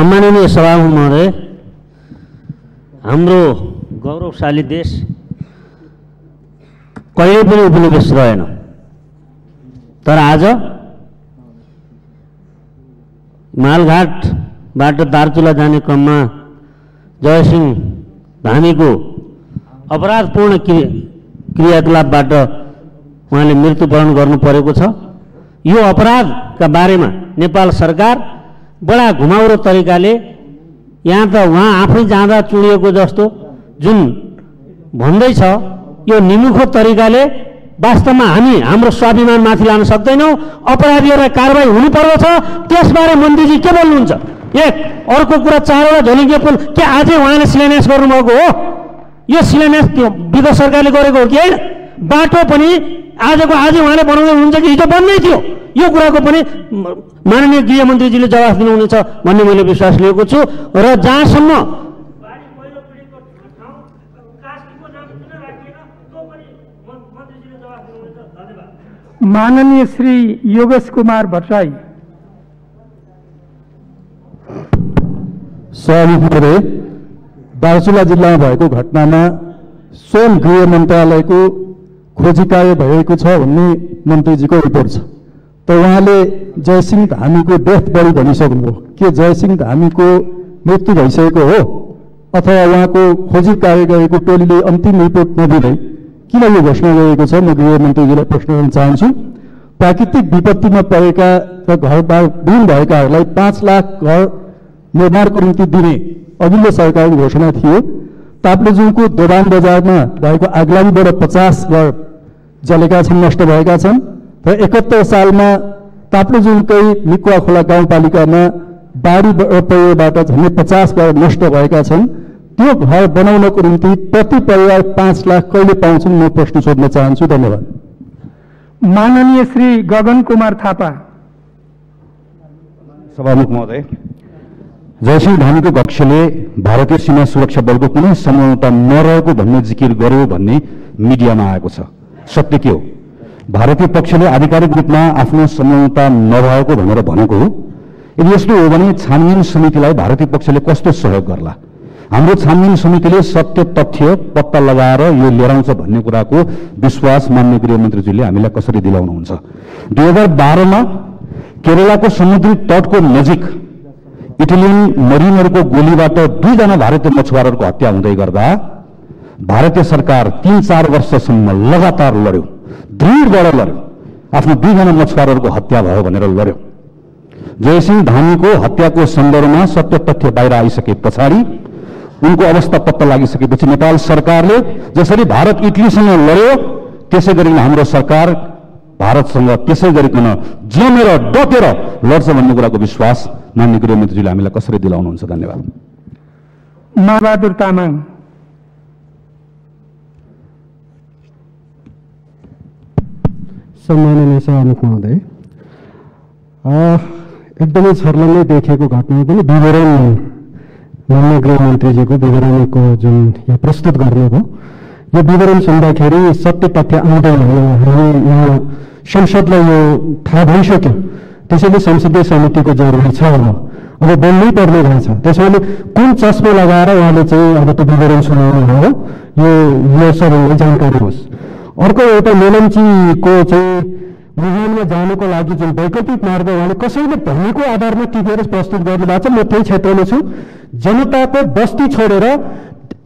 सम्माननीय सभामुख महोदय, हाम्रो गौरवशाली देश कहिले पनि उपनिवेश रहेन, तर आज मालघाटबाट दार्चुला जाने क्रममा जयसिंह धामीको अपराधपूर्ण क्रियाकलापबाट उहाँले मृत्युवरण गर्नु परेको छ। यो अपराधका बारेमा नेपाल सरकार बडा घुमाउरो तरिकाले यहाँ त उहाँ आफै जाँदा चुडिएको जस्तो जुन भन्दैछ, यो निमुखो तरिकाले वास्तवमा हामी हाम्रो स्वाभिमान माथि लान सक्दैनौँ। अपराधीहरूलाई कारबाही हुनुपर्दछ। त्यसबारे मन्त्रीजी के बोल्नुहुन्छ? एक अर्को कुरा, 4वटा झोलिङ्गे पुल के आजै उहाँले शिलान्यास गर्नुभएको हो? यो शिलान्यास विगत सरकारले गरेको हो कि होइन? बाटो पनि आजको आजै उहाँले बनाउँदै हुनुहुन्छ कि हिजो बन्दै थियो? यो कुराको पनि माननीय गृहमन्त्रीजीले जवाफ दिनुहुनेछ भन्ने मैले विश्वास लिएको छु। र जहाँसम्म माननीय श्री योगेश कुमार भट्टराई। सभामुख महोदय, दार्चुला जिल्लामा भएको घटनामा स्वयं गृह मन्त्रालयको खोजी कार्य भएको छ भन्ने मन्त्रीजीको रिपोर्ट छ, त उहाँले जयसिंह धामीको डेथ बडी भनिसक्नुभयो। के जयसिंह धामीको मृत्यु भइसकेको हो अथवा उहाँको खोजी कार्य गरेको टोलीले अन्तिम रिपोर्ट नदिँदै किन यो घोषणा गरेको छ? म गृहमन्त्रीजीलाई प्रश्न गर्न चाहन्छु। प्राकृतिक विपत्तिमा परेका र घरबार विहीन भएकाहरूलाई 5 लाख घर निर्माणको निम्ति दिने अघिल्लो सरकारको घोषणा थियो। ताप्लेजुङको दोबान बजारमा भएको आगलागीबाट 50 घर जलेका छन्, नष्ट भएका छन्। र 71 सालमा ताप्लेजुङकै निकुवा खोला गाउँपालिकामा बाढी पहिरोबाट झन्डै 50 घर नष्ट भएका छन्। त्यो घर बनाउनको निम्ति प्रति परिवार 5 लाख कहिले पाउँछन्? म प्रश्न सोध्न चाहन्छु। धन्यवाद। माननीय श्री गगन कुमार थापा। सभामुख महोदय, जयसिंह धामीको कक्षले भारतीय सीमा सुरक्षा बलको कुनै संलग्नता नरहेको भन्ने जिकिर गर्यो भन्ने मिडियामा आएको छ। सत्य के हो? भारतीय पक्षले आधिकारिक रूपमा आफ्नो संलग्नता नरहेको भनेर भनेको हो? यदि यस्तो हो भने छानबिन समितिलाई भारतीय पक्षले कस्तो सहयोग गर्ला? हाम्रो छानबिन समितिले सत्य तथ्य पत्ता लगाएर यो लिएर आउँछ भन्ने कुराको विश्वास माननीय गृहमन्त्रीजीले हामीलाई कसरी दिलाउनुहुन्छ? 2012 मा केरलाको समुद्री तटको नजिक इटालियन मरिनहरूको गोलीबाट 2 जना भारतीय मछुवारहरूको हत्या हुँदै गर्दा भारतीय सरकार 3-4 वर्षसम्म लगातार लड्यो, दृढबाट लड्यो। आफ्नो 2 जना मछुवारहरूको हत्या भयो भनेर लड्यो। जयसिंह धामीको हत्याको सन्दर्भमा सत्य तथ्य बाहिर आइसके पछाडि, उनको अवस्था पत्ता लागिसकेपछि नेपाल सरकारले जसरी भारत इटलीसँग लड्यो त्यसै गरी हाम्रो सरकार भारतसँग त्यसै गरिकन जमेर डटेर लड्छ भन्ने कुराको विश्वास माननीय गृहमन्त्रीजीले हामीलाई कसरी दिलाउनुहुन्छ? धन्यवाद। माबहादुर तामाङ। सम्माननीय सभामुख महोदय, एकदमै छर्लङ्गै देखेको घटना पनि विवरण माननीय गृहमन्त्रीजीको विवरणको जुन यहाँ प्रस्तुत गर्नुभयो, यो विवरण सुन्दाखेरि सत्य तथ्य आउँदैन। हामी यहाँ संसदलाई यो थाहा भइसक्यो, त्यसैले संसदीय समितिको जरुरी छ। अब बोल्नै पर्ने रहेछ। त्यसैले कुन चस्मा लगाएर उहाँले चाहिँ अब त्यो विवरण सुनाउनु भयो, यो सबैलाई जानकारी होस्। अर्को एउटा मेलम्चीको चाहिँ मुहानमा जानुको लागि जुन वैकल्पिक मार्ग उहाँले कसैले भनेको आधारमा टिपेर प्रस्तुत गर्नुभएको छ। म त्यही क्षेत्रमा छु। जनताको बस्ती छोडेर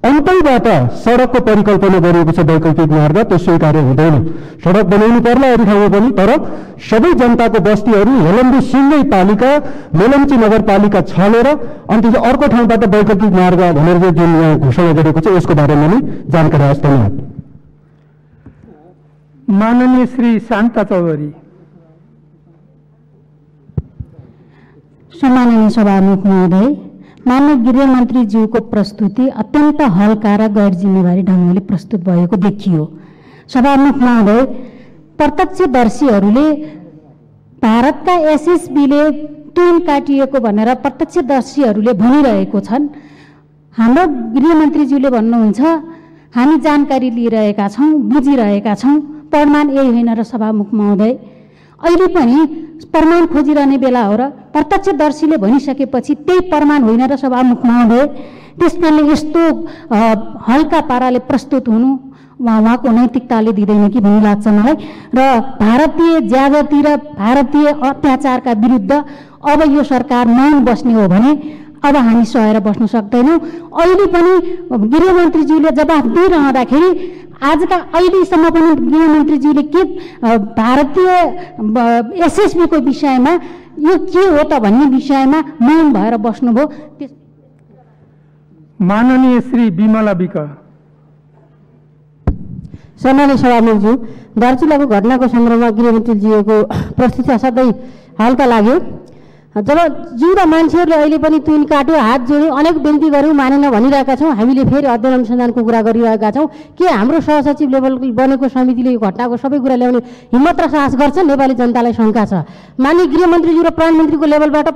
अन्तैबाट सडकको परिकल्पना गरिएको छ वैकल्पिक मार्ग, त्यो स्वीकार्य हुँदैन। सडक बनाउनु पर्ला अरू ठाउँमा पनि, तर सबै जनताको बस्तीहरू हेलम्बी सिङ्गै पालिका मेलम्ची नगरपालिका छलेर अनि त्यसपछि अर्को ठाउँबाट वैकल्पिक मार्ग भनेर जुन यहाँ घोषणा गरेको छ यसको बारेमा पनि जानकारी होस्। धन्यवाद। माननीय श्री शान्ता चौधरी। सम्माननीय सभामुख महोदय, माननीय गृहमन्त्रीज्यूको प्रस्तुति अत्यन्त हल्का र गैर जिम्मेवारी ढङ्गले प्रस्तुत भएको देखियो। सभामुख महोदय, प्रत्यक्षदर्शीहरूले भारतका एसएसबीले तुन काटिएको भनेर प्रत्यक्षदर्शीहरूले भनिरहेको छन्। हाम्रो गृहमन्त्रीज्यूले भन्नुहुन्छ हामी जानकारी लिइरहेका छौँ, बुझिरहेका छौँ, प्रमाण यही होइन र सभामुख महोदय। अहिले पनि प्रमाण खोजिरहने बेला हो र प्रत्यक्षदर्शीले भनिसकेपछि त्यही प्रमाण होइन र सभामुख महोदय, त्यसकारणले यस्तो हल्का पाराले प्रस्तुत हुनु उहाँको नैतिकताले दिँदैन कि भन्ने लाग्छ मलाई। र भारतीय ज्यादती र भारतीय अत्याचारका विरुद्ध अब यो सरकार मौन बस्ने हो भने अब हामी सहेर बस्न सक्दैनौँ। अहिले पनि गृहमन्त्रीज्यूले जवाफ दिइरहँदाखेरि आजका अहिलेसम्म पनि गृहमन्त्रीज्यूले के भारतीय एसएसबीको विषयमा यो के हो त भन्ने विषयमा मौन भएर बस्नुभयो। माननीय श्री विमला विक। सम्माननीय सभामुखज्यू, दार्चुलाको घटनाको सन्दर्भमा गृहमन्त्रीज्यूको प्रस्तुति असाध्यै हल्का लाग्यो। जब जिउँदा मान्छेहरूले अहिले पनि तुन काट्यो, हात जोड्यो, अनेक बिन्ती गऱ्यौँ, मानेन भनिरहेका छौँ। हामीले फेरि अध्ययन अनुसन्धानको कुरा गरिरहेका छौँ। के हाम्रो सहसचिव लेभल बनेको समितिले यो घटनाको सबै कुरा ल्याउने हिम्मत र साहस गर्छ? नेपाली जनतालाई शङ्का छ। माननीय गृहमन्त्रीज्यू र प्रधानमन्त्रीको लेभलबाट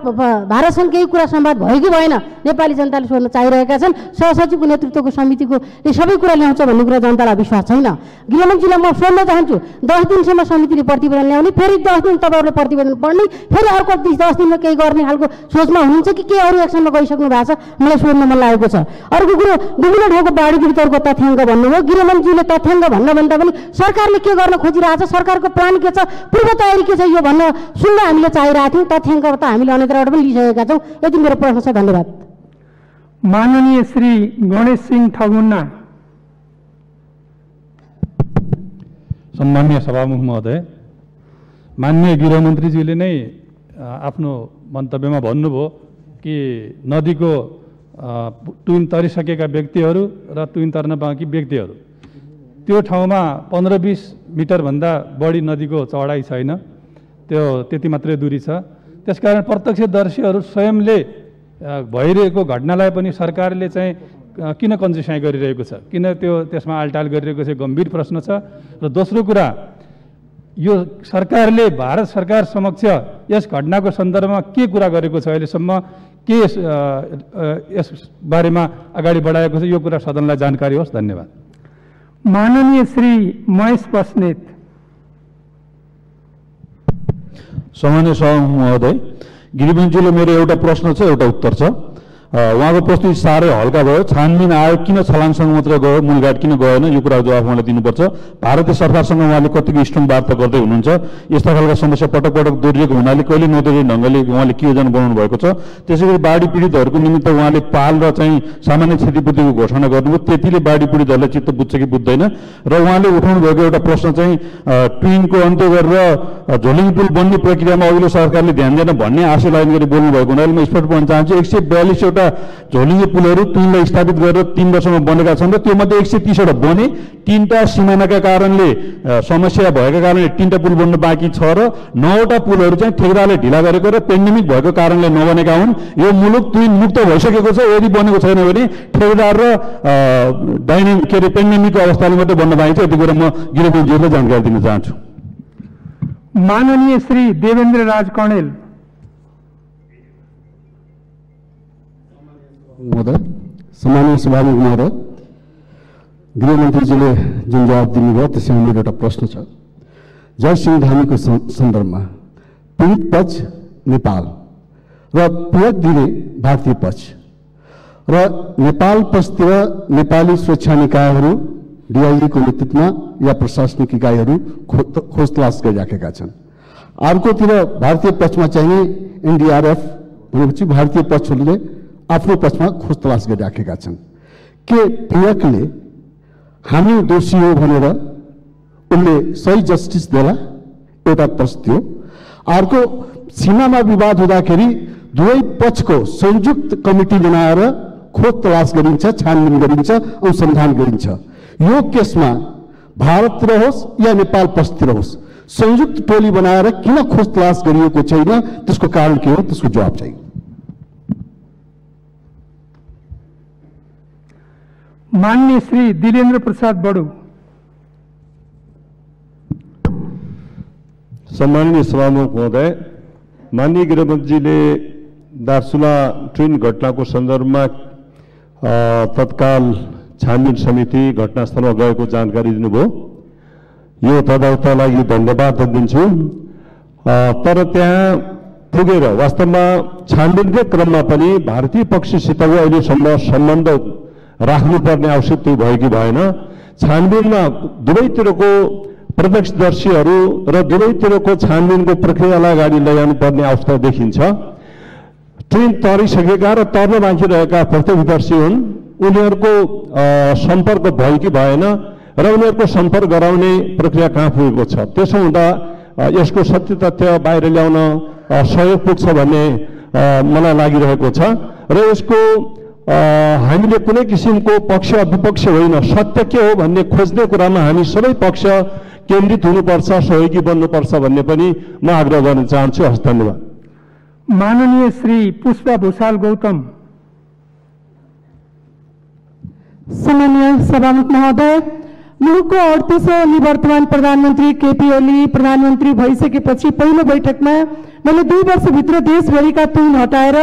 भारतसँग केही कुरा संवाद भयो कि भएन नेपाली जनताले सोध्न चाहिरहेका छन्। सहसचिवको नेतृत्वको समितिको सबै कुरा ल्याउँछ भन्ने कुरा जनतालाई विश्वास छैन। गृहमन्त्रीलाई म सोध्न चाहन्छु, 10 दिनसम्म समितिले प्रतिवेदन ल्याउने, फेरि 10 दिन तपाईँहरूले प्रतिवेदन पढ्ने, फेरि अर्को 10 दिनमा केही गर्ने खालको सोचमा हुनुहुन्छ कि के अरू एक्सनमा गइसक्नु भएको छ? मलाई सोध्न मन लागेको छ। अर्को कुरो, विभिन्न ठाउँको बाढी पीडितहरूको तथ्याङ्क भन्नुभयो। गृहमन्त्रीले तथ्याङ्क भन्दा पनि सरकारले के गर्न खोजिरहेको छ, सरकारको प्लान के छ, पूर्व तयारी के छ, यो भन्न सुन्न हामीले चाहिरहेको थियौँ। तथ्याङ्क त हामीले अन्यत्रबाट पनि लिइसकेका छौँ। यति मेरो प्रश्न छ। धन्यवाद। माननीय श्री गणेश सिंह ठगुन्ना। सम्माननीय सभामुख महोदय, माननीय गृहमन्त्रीज्यूले नै आफ्नो मन्तव्यमा भन्नुभयो कि नदीको तुइन तरिसकेका व्यक्तिहरू र तुइन तर्न बाँकी व्यक्तिहरू, त्यो ठाउँमा 15-20 मिटरभन्दा बढी नदीको चौडाइ छैन, त्यो त्यति मात्रै दूरी छ। त्यसकारण प्रत्यक्षदर्शीहरू स्वयंले भइरहेको घटनालाई पनि सरकारले चाहिँ किन कन्जुसाइ गरिरहेको छ, किन त्यसमा आलटाल गरिरहेको छ, गम्भीर प्रश्न छ। र दोस्रो कुरा, यो सरकारले भारत सरकार समक्ष यस घटनाको सन्दर्भमा के कुरा गरेको छ, अहिलेसम्म के यस बारेमा अगाडि बढाएको छ, यो कुरा सदनलाई जानकारी होस्। धन्यवाद। माननीय श्री महेश बस्नेत। सम्माननीय सभामुख महोदय, गृहमन्त्रीले मेरो एउटा प्रश्न छ, एउटा उत्तर छ। उहाँको प्रस्तुति साह्रै हल्का भयो। छानबिन आयोग किन छलाङसँग मात्र गयो, मूलघाट किन गएन, यो कुरा जवाफ उहाँलाई दिनुपर्छ। भारतीय सरकारसँग उहाँले कतिको स्ट्रङ वार्ता गर्दै हुनुहुन्छ? यस्ता खालका समस्या पटक पटक दोहोरिएको हुनाले कहिले नदोहोरिने ढङ्गले उहाँले के योजना बनाउनु भएको छ? त्यसैगरी बाढी पीडितहरूको निमित्त उहाँले पाल र चाहिँ सामान्य क्षतिपूर्तिको घोषणा गर्नुभयो, त्यतिले बाढी पीडितहरूलाई चित्त बुझ्छ कि बुझ्दैन? र उहाँले उठाउनु भएको एउटा प्रश्न चाहिँ ट्विनको अन्त्य गरेर झोलिङ पुल बन्ने प्रक्रियामा अघिल्लो सरकारले ध्यान दिएन भन्ने आशय लाइन गरी बोल्नु भएको हुनाले म स्पष्ट भन्न चाहन्छु, 142 झोलिङे पुलहरू तुनलाई स्थापित गरेर 3 वर्षमा बनेका छन् र त्योमध्ये 130 वटा बने। 3टा सिमानाका कारणले समस्या भएका कारणले 3टा पुल बन्न बाँकी छ र 9वटा पुलहरू चाहिँ ठेकेदारले ढिला गरेको र पेन्डेमिक भएको कारणले नबनेका हुन्। यो मुलुक तुन मुक्त भइसकेको छ। यदि बनेको छैन भने ठेकेदार र पेन्डेमिकको अवस्थाले मात्रै बन्न बाँकी छ। यति कुरा म गृहमन्त्रीलाई जानकारी दिन चाहन्छु। माननीय श्री देवेन्द्र राज कणेल। महोदय, सम्माननीय सभामुख महोदय, गृहमन्त्रीजीले जुन जवाब दिनुभयो त्यसमा मेरो एउटा प्रश्न छ। जयसिंह धामीको सन्दर्भमा पीडित पक्ष नेपाल र पीडक दिने भारतीय पक्ष र नेपाल पक्षतिर नेपाली सुरक्षा निकायहरू डिआइजीको नेतृत्वमा या प्रशासनिक इकाइहरू खोज तलास गरिराखेका छन्। अर्कोतिर भारतीय पक्षमा चाहिँ एनडीआरएफ भनेपछि भारतीय पक्षहरूले आफ्नो पक्षमा खोज तलास गरिराखेका छन्। के पीडकले हामी दोषी हो भनेर उनले सही जस्टिस देला? एउटा प्रश्न थियो। अर्को, सीमामा विवाद हुँदाखेरि दुवै पक्षको संयुक्त कमिटी बनाएर खोज तलास गरिन्छ, छानबिन गरिन्छ, अनुसन्धान गरिन्छ। यो केसमा भारततिर होस् या नेपाल पक्षतिर होस्, संयुक्त टोली बनाएर किन खोज तलास गरिएको छैन? त्यसको कारण के हो? त्यसको जवाब चाहियो। माननीय श्री दिलेन्द्र प्रसाद बडू। सम्माननीय सभामुख महोदय, माननीय गृहमन्त्रीले दार्चुला ट्रेन घटनाको सन्दर्भमा तत्काल छानबिन समिति घटनास्थलमा गएको जानकारी दिनुभयो। यो तदर्थलाई धन्यवाद दिन्छु। तर त्यहाँ पुगेर वास्तवमा छानबिनकै क्रममा पनि भारतीय पक्षसितको अहिलेसम्म सम्बन्ध राख्नुपर्ने आवश्यकता भयो कि भएन। छानबिनमा दुवैतिरको प्रत्यक्षदर्शीहरू र दुवैतिरको छानबिनको प्रक्रियालाई अगाडि लैजानुपर्ने अवस्था देखिन्छ। ट्रेन तरिसकेका र तर्न बाँकी रहेका प्रत्यक्षदर्शी हुन्, उनीहरूको सम्पर्क भयो कि भएन र उनीहरूको सम्पर्क गराउने प्रक्रिया कहाँ पुगेको छ। त्यसो हुँदा यसको सत्य तथ्य बाहिर ल्याउन सहयोग पुग्छ भन्ने मलाई लागिरहेको छ र यसको हामीले कुनै किसिमको पक्ष विपक्ष होइन, सत्य के हो भन्ने खोज्ने कुरामा हामी सबै पक्ष केन्द्रित हुनुपर्छ, सहयोगी बन्नुपर्छ भन्ने पनि म आग्रह गर्न चाहन्छु। हस्, धन्यवाद। माननीय श्री पुष्पा भूषाल गौतम। सम्मानीय सभामुख महोदय, मुलुकको 38औं निवर्तमान प्रधानमन्त्री केपी ओली प्रधानमन्त्री भइसकेपछि पहिलो बैठकमा मैले 2 वर्षभित्र देशभरिका तुन हटाएर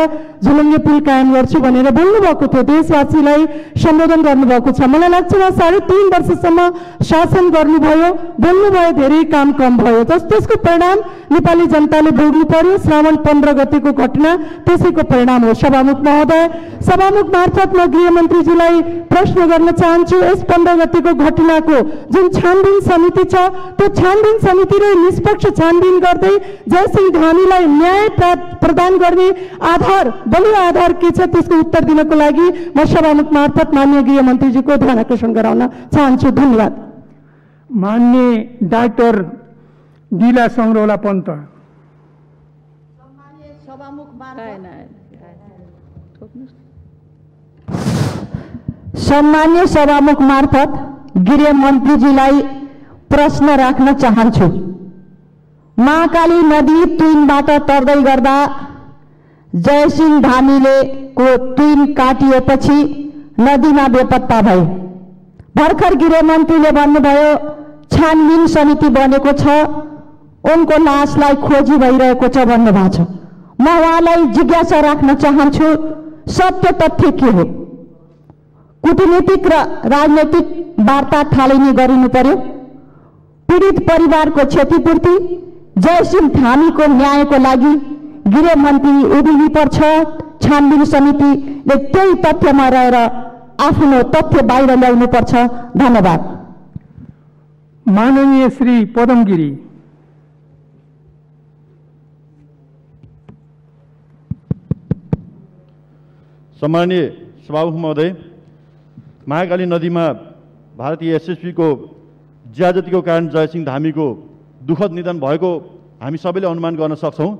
झुलुङ्गे पुल कायम गर्छु भनेर बोल्नुभएको थियो, देशवासीलाई सम्बोधन गर्नुभएको छ। मलाई लाग्छ उहाँ 3.5 वर्षसम्म शासन गर्नुभयो, बोल्नुभयो, धेरै काम कम भयो। त्यसको परिणाम नेपाली जनताले भोग्नु पर्यो। श्रावण 15 गतेको घटना त्यसैको परिणाम हो। सभामुख महोदय, सभामुख मार्फत म गृहमन्त्रीजीलाई प्रश्न गर्न चाहन्छु, यस 15 गतेको घटनाको जुन छानबिन समिति छ त्यो छानबिन समितिले निष्पक्ष छानबिन गर्दै जयसिंह धामीलाई न्याय प्रदान गर्ने आधार, बलियो आधार के छ त्यसको उत्तर दिनको लागि म सभामुख मार्फत माननीय गृहमन्त्रीजीको ध्यान आकर्षण गराउन चाहन्छु। धन्यवाद। माननीय डाक्टर दिला सङ्ग्रौला पन्त। सम्मान्य सभामुख मार्फत गृहमन्त्रीजीलाई प्रश्न राख्न चाहन्छु। महाकाली नदी तुइनबाट तर्दै गर्दा जयसिंह धामीले को तुइन काटिएपछि नदीमा बेपत्ता भए। भर्खर गृहमन्त्रीले भन्नुभयो छानबिन समिति बनेको छ, उनको लासलाई खोजी भइरहेको छ भन्नुभएको छ। म उहाँलाई जिज्ञासा राख्न चाहन्छु, सत्य तथ्य के हो? कूटनीतिक र राजनैतिक वार्ता थालनी गरिनु पर्यो। पीडित परिवारको क्षतिपूर्ति, जयसिंह धामीको न्यायको लागि गृहमन्त्री उभिनु पर्छ। छानबिन समितिले त्यही तथ्यमा रहेर आफ्नो तथ्य बाहिर ल्याउनु पर्छ। धन्यवाद। माननीय श्री पदम गिरी। सम्माननीय सभामुख महोदय, महाकाली नदीमा भारतीय एसएसपी को ज्यादतीको कारण जयसिंह धामीको दुःखद निधन भएको हामी सबैले अनुमान गर्न सक्छौँ।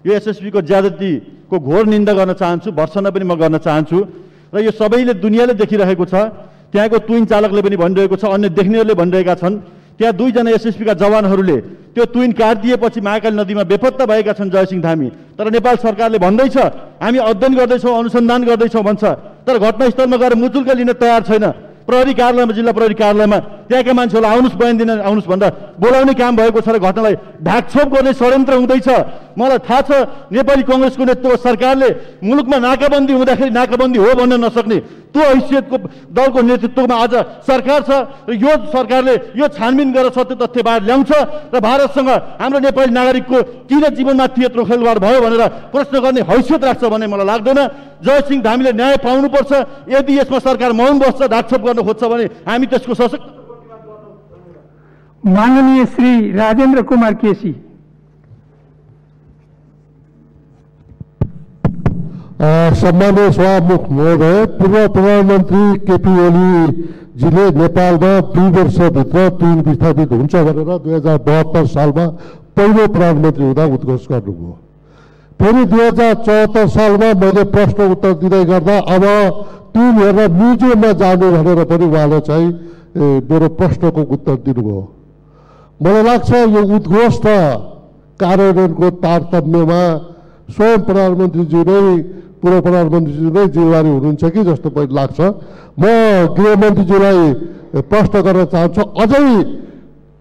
यो एसएसपी को ज्यादतीको घोर निन्दा गर्न चाहन्छु, भर्त्सना पनि म गर्न चाहन्छु र यो सबैले दुनियाँले देखिरहेको छ। त्यहाँको तुइन चालकले पनि भनिरहेको छ, अन्य देख्नेहरूले भनिरहेका छन्। त्यहाँ 2 जना एसएसपी का जवानहरूले त्यो तुइन काटिदिएपछि महाकाली नदीमा बेपत्ता भएका छन् जयसिंह धामी। तर नेपाल सरकारले भन्दैछ हामी अध्ययन गर्दैछौँ, अनुसन्धान गर्दैछौँ भन्छ, तर घटनास्थलमा गएर मुचुल्का लिन तयार छैन। प्रहरी कार्यालयमा, जिल्ला प्रहरी कार्यालयमा त्यहाँका मान्छेहरूलाई आउनुहोस् बयान दिन आउनुहोस् भन्दा बोलाउने काम भएको छ र घटनालाई ढाकछोप गर्ने षड्यन्त्र हुँदैछ। मलाई थाहा छ नेपाली कांग्रेसको नेतृत्व सरकारले मुलुकमा नाकाबन्दी हुँदाखेरि नाकाबन्दी हो भन्न नसक्ने त्यो हैसियतको दलको नेतृत्वमा आज सरकार छ र यो सरकारले यो छानबिन गरेर सत्य तथ्य बाहिर ल्याउँछ र भारतसँग हाम्रो नेपाली नागरिकको किन जीवनमाथि यत्रो खेलवाड भयो भनेर प्रश्न गर्ने हैसियत राख्छ भन्ने मलाई लाग्दैन। जयसिंह धामीले न्याय पाउनुपर्छ। यदि यसमा सरकार मौन बस्छ, ढाकछोप गर्न खोज्छ भने हामी त्यसको सशक्त। माननीय श्री राजेन्द्र कुमार केसी। सम्मानीय सभामुख महोदय, पूर्व प्रधानमन्त्री केपी ओलीजीले नेपालमा 2 वर्षभित्र तुइन विस्थापित हुन्छ भनेर 2072 सालमा पहिलो प्रधानमन्त्री हुँदा उद्घोष गर्नुभयो। फेरि 2074 सालमा मैले प्रश्न उत्तर दिँदै गर्दा अब तुइन हेरेर म्युजियममा जानु भनेर पनि उहाँले चाहिँ मेरो प्रश्नको उत्तर दिनुभयो। मलाई लाग्छ यो उद्घोष र कार्यान्वयनको तारतम्यमा स्वयं प्रधानमन्त्रीज्यू नै, पूर्व प्रधानमन्त्रीज्यू नै जिम्मेवारी हुनुहुन्छ कि जस्तो पनि लाग्छ। म गृहमन्त्रीज्यूलाई प्रश्न गर्न चाहन्छु, अझै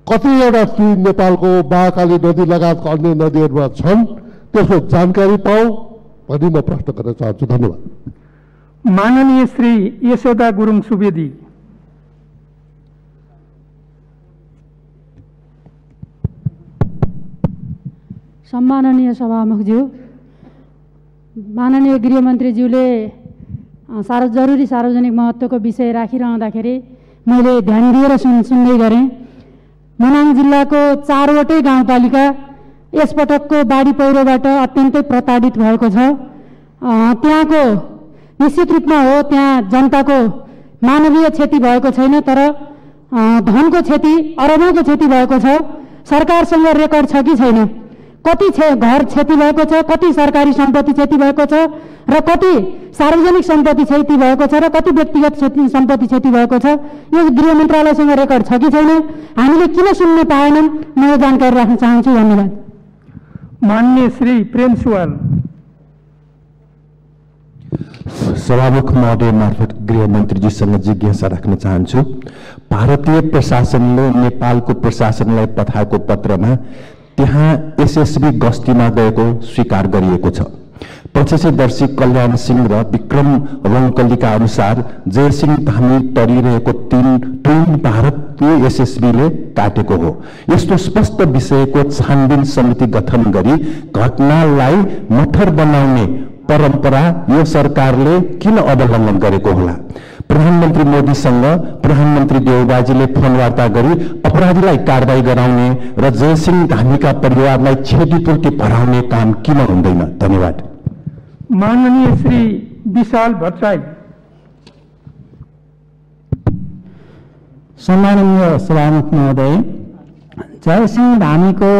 कतिवटा तुइन नेपालको महाकाली नदी लगायतका अन्य नदीहरूमा छन्, त्यसको जानकारी पाऊ भनी म प्रश्न गर्न चाहन्छु। धन्यवाद। माननीय श्री यशोदा गुरुङ सुवेदी। सम्माननीय सभामुखज्यू, माननीय गृहमन्त्रीज्यूले जरुरी सार्वजनिक महत्त्वको विषय राखिरहँदाखेरि मैले ध्यान दिएर सुन्दै गरेँ। मनाङ जिल्लाको 4वटै गाउँपालिका यसपटकको बाढी पहिरोबाट अत्यन्तै प्रताडित भएको छ। त्यहाँको निश्चित रूपमा हो, त्यहाँ जनताको मानवीय क्षति भएको छैन, तर धनको क्षति, अरबौँको क्षति भएको छ। सरकारसँग रेकर्ड छ कि छैन, कति घर क्षति भएको छ, कति सरकारी सम्पत्ति क्षति भएको छ र कति सार्वजनिक सम्पत्ति क्षति भएको छ र कति व्यक्तिगत सम्पत्ति क्षति भएको छ, यो गृह मन्त्रालयसँग रेकर्ड छ कि छैन, हामीले किन सुन्न पाएनौँ, म यो जानकारी राख्न चाहन्छु। धन्यवाद। माननीय श्री प्रेम सुवाल। सभामुख महोदय मार्फत गृहमन्त्रीजीसँग जिज्ञासा राख्न चाहन्छु। भारतीय प्रशासनले नेपालको प्रशासनलाई पठाएको पत्रमा त्यहाँ एसएसबी गस्तीमा गएको स्वीकार गरिएको छ। प्रत्यक्षदर्शी कल्याण सिंह र विक्रम रङकलीका अनुसार जयसिंह धामी तरिरहेको ट्विन भारतीय एसएसबीले काटेको हो। यस्तो स्पष्ट विषयको छानबिन समिति गठन गरी घटनालाई मथर बनाउने परम्परा यो सरकारले किन अवलम्बन गरेको होला? प्रधानमन्त्री मोदीसँग प्रधानमन्त्री देउबाजीले फोन वार्ता गरी अपराधीलाई कारबाही गराउने र जयसिंह धामीका परिवारलाई क्षतिपूर्ति भराउने काम किन हुँदैन? धन्यवाद। माननीय श्री विशाल भट्टराई। सम्माननीय सभामुख महोदय, जयसिंह धामीको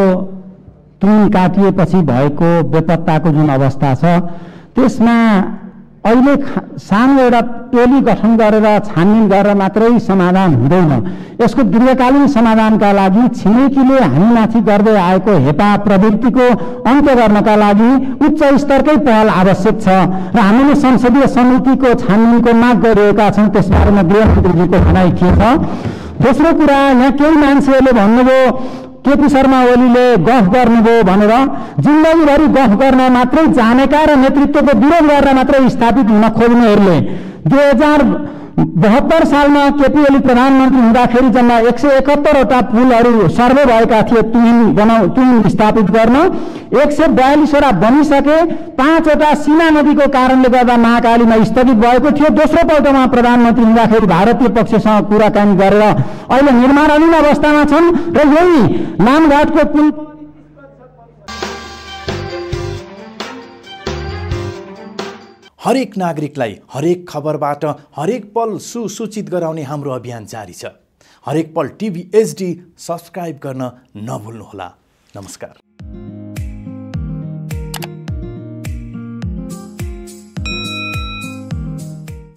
तुन काटिएपछि भएको बेपत्ताको जुन अवस्था छ त्यसमा अहिले सानो एउटा टोली गठन गरेर छानबिन गरेर मात्रै समाधान हुँदैन। यसको दीर्घकालीन समाधानका लागि छिमेकीले हामीमाथि गर्दै आएको हेपा प्रवृत्तिको अन्त्य गर्नका लागि उच्च स्तरकै पहल आवश्यक छ र हामीले संसदीय समितिको छानबिनको माग गरिरहेका छौँ। त्यसबारेमा गृहमन्त्रीजीको भनाइ के छ? दोस्रो कुरा, यहाँ केही मान्छेहरूले भन्नुभयो केपी शर्मा ओलीले गफ गर्नुभयो भनेर। जिन्दगीभरि गफ गर्न मात्रै जानेका र नेतृत्वको विरोध गरेर मात्रै स्थापित हुन खोज्नेहरूले 2072 सालमा केपी ओली प्रधानमन्त्री हुँदाखेरि जम्मा 171वटा पुलहरू सर्वे भएका थिए तुइन स्थापित गर्न। 142वटा बनिसके, 5वटा सीमा नदीको कारणले गर्दा महाकालीमा स्थगित भएको थियो। दोस्रो पल्टमा प्रधानमन्त्री हुँदाखेरि भारतीय पक्षसँग कुराकानी गरेर अहिले निर्माणाधीन अवस्थामा छन् र यही नामघाटको पुल हरेक नागरिकलाई हरेक खबरबाट हरेक पल सुसूचित गराउने हाम्रो अभियान जारी छ। हरेक पल टिभी एचडी सब्स्क्राइब गर्न नभुल्नुहोला। नमस्कार।